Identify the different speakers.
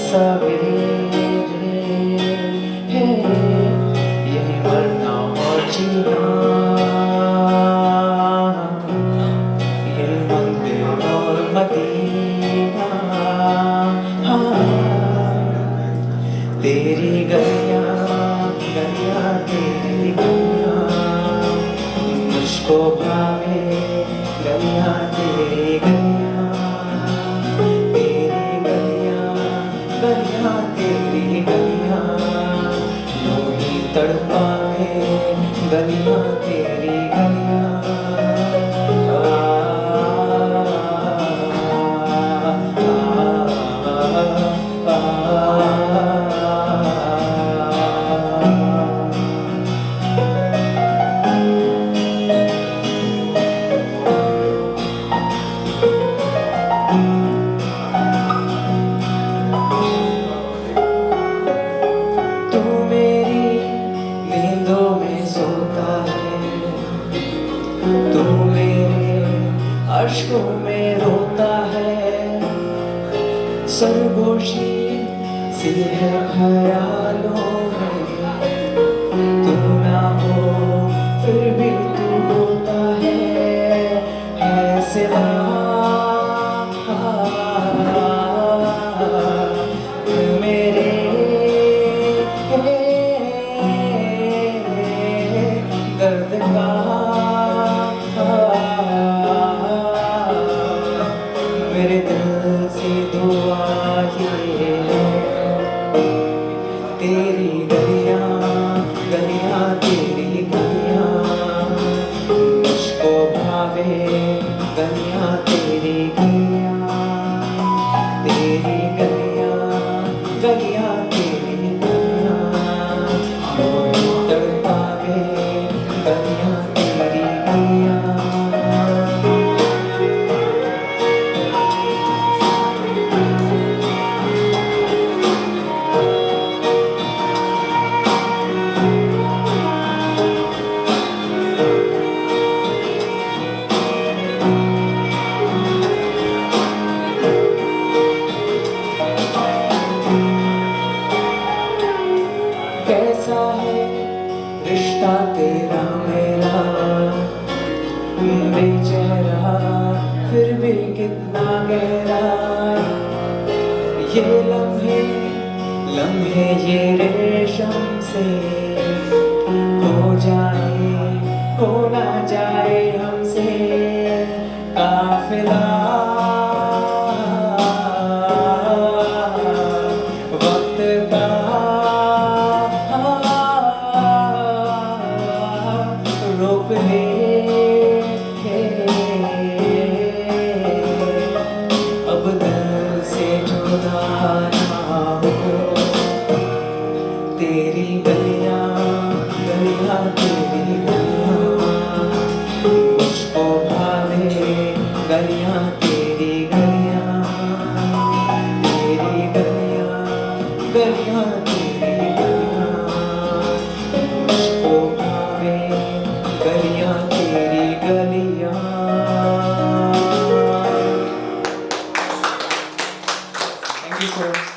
Speaker 1: सवेरे है, यही मरना और जीना, ये मंदिर और मदीना। हाँ, तेरी गलियां गलियां तेरी गलियां मुझको भावे, गलियां तेरी गलियां, तेरी गलियां गलियां तेरी गलियां यूं ही तड़पावे, गलियां तेरी गलियां। तू मेरी नींदों में सोता है, तू मेरे अश्कों में रोता है, सरगोशी सी है ख्यालों में, तू ना हो फिर भी तू होता है सिवा मेरे दर्द का। मेरे दिल से दुआ ये है, तेरी गलियां गलियां तेरी गलियां मुझको भावे, गलियां तेरी गलियां, तेरी गलियां गलियां तेरी गलियां यूं ही तड़पावे, गलियां तेरी गलियां। कैसा है रिश्ता तेरा मेरा, बेचेहरा फिर भी कितना गहरा, ये लम्हे लम्हे ये रेशम से खो जाए, खो ना जाए हमसे काफिला। वक्त का रोक ले, अब दिल से जुदा ना हो, तेरी गलियां गलियां तेरी गलियां मुझको भावे, गलियां तेरी गलियां, तेरी गलियां गलियां तेरी गलियां मुझको भावे, गलियां तेरी गलियां। Thank you so much.